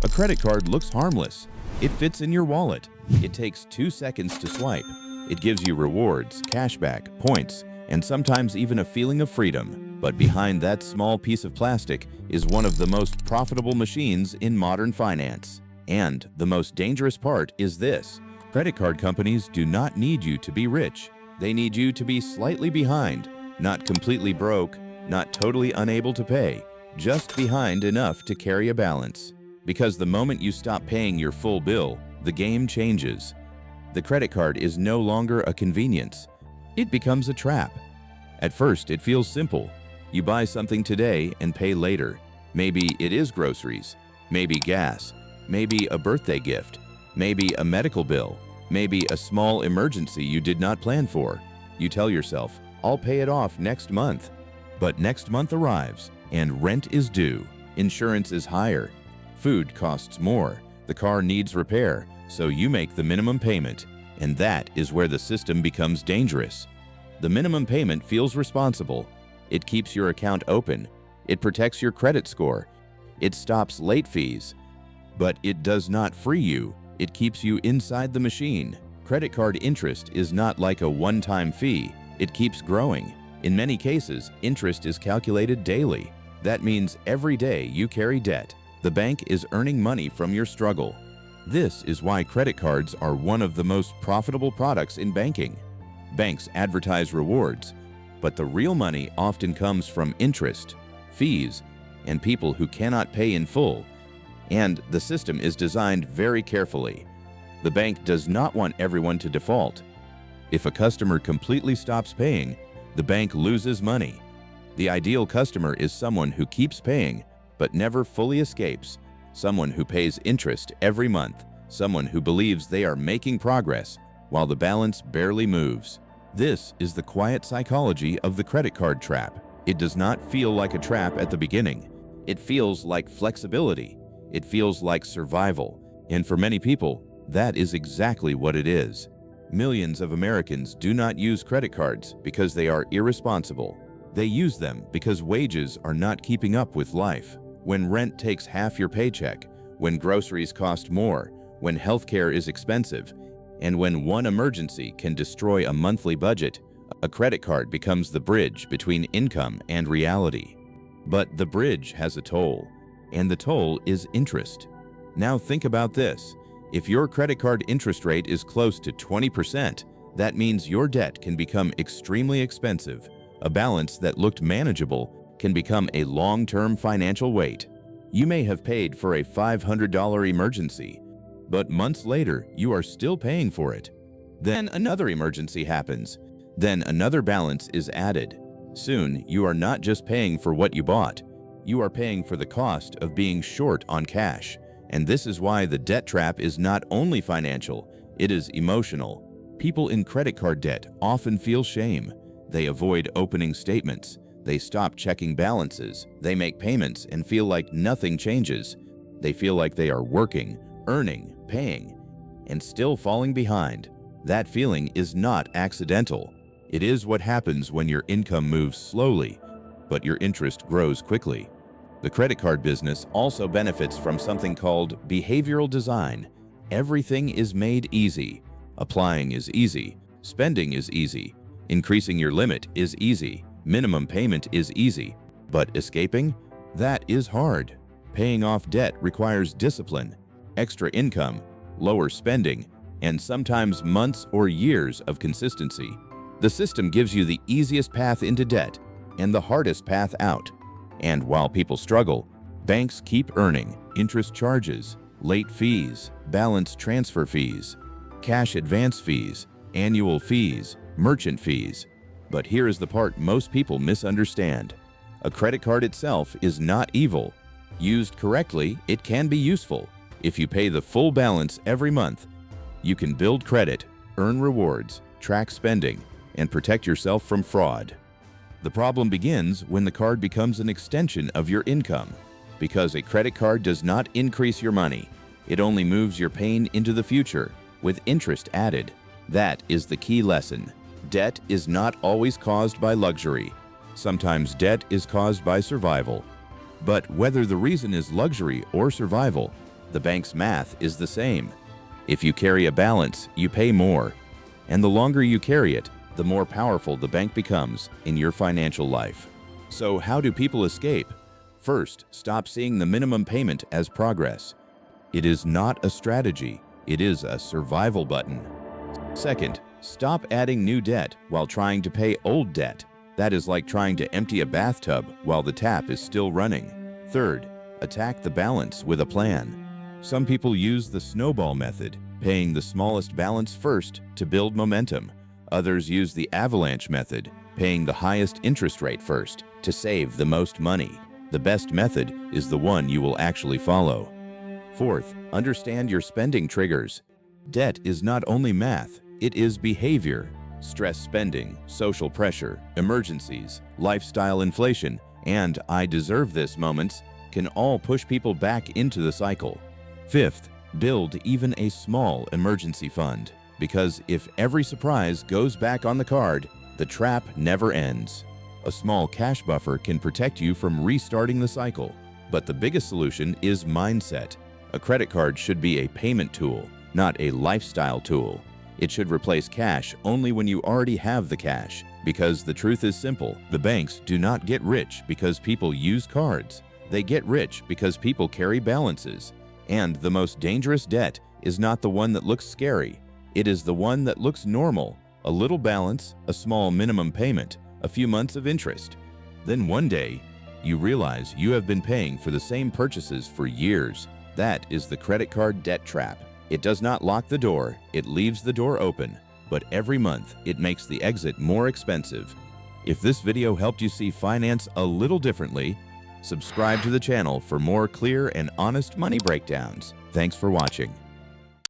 A credit card looks harmless. It fits in your wallet. It takes 2 seconds to swipe. It gives you rewards, cashback, points, and sometimes even a feeling of freedom. But behind that small piece of plastic is one of the most profitable machines in modern finance. And the most dangerous part is this: credit card companies do not need you to be rich. They need you to be slightly behind, not completely broke, not totally unable to pay, just behind enough to carry a balance. Because the moment you stop paying your full bill, the game changes. The credit card is no longer a convenience. It becomes a trap. At first, it feels simple. You buy something today and pay later. Maybe it is groceries, maybe gas, maybe a birthday gift, maybe a medical bill, maybe a small emergency you did not plan for. You tell yourself, I'll pay it off next month. But next month arrives, and rent is due, insurance is higher, food costs more, the car needs repair, so you make the minimum payment, and that is where the system becomes dangerous. The minimum payment feels responsible. It keeps your account open. It protects your credit score. It stops late fees. But it does not free you. It keeps you inside the machine. Credit card interest is not like a one-time fee. It keeps growing. In many cases, interest is calculated daily. That means every day you carry debt, the bank is earning money from your struggle. This is why credit cards are one of the most profitable products in banking. Banks advertise rewards, but the real money often comes from interest, fees, and people who cannot pay in full. And the system is designed very carefully. The bank does not want everyone to default. If a customer completely stops paying, the bank loses money. The ideal customer is someone who keeps paying but never fully escapes, someone who pays interest every month, someone who believes they are making progress while the balance barely moves. This is the quiet psychology of the credit card trap. It does not feel like a trap at the beginning. It feels like flexibility. It feels like survival. And for many people, that is exactly what it is. Millions of Americans do not use credit cards because they are irresponsible. They use them because wages are not keeping up with life. When rent takes half your paycheck, when groceries cost more, when healthcare is expensive, and when one emergency can destroy a monthly budget, a credit card becomes the bridge between income and reality. But the bridge has a toll, and the toll is interest. Now think about this. If your credit card interest rate is close to 20%, that means your debt can become extremely expensive. A balance that looked manageable can become a long-term financial weight. You may have paid for a $500 emergency, but months later, you are still paying for it. Then another emergency happens. Then another balance is added. Soon, you are not just paying for what you bought. You are paying for the cost of being short on cash. And this is why the debt trap is not only financial, it is emotional. People in credit card debt often feel shame. They avoid opening statements. They stop checking balances. They make payments and feel like nothing changes. They feel like they are working, earning, paying, and still falling behind. That feeling is not accidental. It is what happens when your income moves slowly, but your interest grows quickly. The credit card business also benefits from something called behavioral design. Everything is made easy. Applying is easy. Spending is easy. Increasing your limit is easy. Minimum payment is easy. But escaping? That is hard. Paying off debt requires discipline, extra income, lower spending, and sometimes months or years of consistency. The system gives you the easiest path into debt and the hardest path out. And while people struggle, banks keep earning interest charges, late fees, balance transfer fees, cash advance fees, annual fees, merchant fees. But here is the part most people misunderstand. A credit card itself is not evil. Used correctly, it can be useful. If you pay the full balance every month, you can build credit, earn rewards, track spending, and protect yourself from fraud. The problem begins when the card becomes an extension of your income. Because a credit card does not increase your money, it only moves your pain into the future, with interest added. That is the key lesson. Debt is not always caused by luxury. Sometimes debt is caused by survival. But whether the reason is luxury or survival, The bank's math is the same. If you carry a balance, you pay more. And the longer you carry it, the more powerful the bank becomes in your financial life. So how do people escape? First, stop seeing the minimum payment as progress. It is not a strategy, it is a survival button. Second, stop adding new debt while trying to pay old debt. That is like trying to empty a bathtub while the tap is still running. Third, attack the balance with a plan. Some people use the snowball method, paying the smallest balance first to build momentum. Others use the avalanche method, paying the highest interest rate first to save the most money. The best method is the one you will actually follow. Fourth, understand your spending triggers. Debt is not only math, it is behavior. Stress spending, social pressure, emergencies, lifestyle inflation, and I deserve this moments can all push people back into the cycle. Fifth, build even a small emergency fund, because if every surprise goes back on the card, the trap never ends. A small cash buffer can protect you from restarting the cycle, but the biggest solution is mindset. A credit card should be a payment tool, not a lifestyle tool. It should replace cash only when you already have the cash, because the truth is simple. The banks do not get rich because people use cards. They get rich because people carry balances. And the most dangerous debt is not the one that looks scary. It is the one that looks normal. A little balance, a small minimum payment, a few months of interest. Then one day, you realize you have been paying for the same purchases for years. That is the credit card debt trap. It does not lock the door, it leaves the door open, but every month it makes the exit more expensive. If this video helped you see finance a little differently, subscribe to the channel for more clear and honest money breakdowns. Thanks for watching.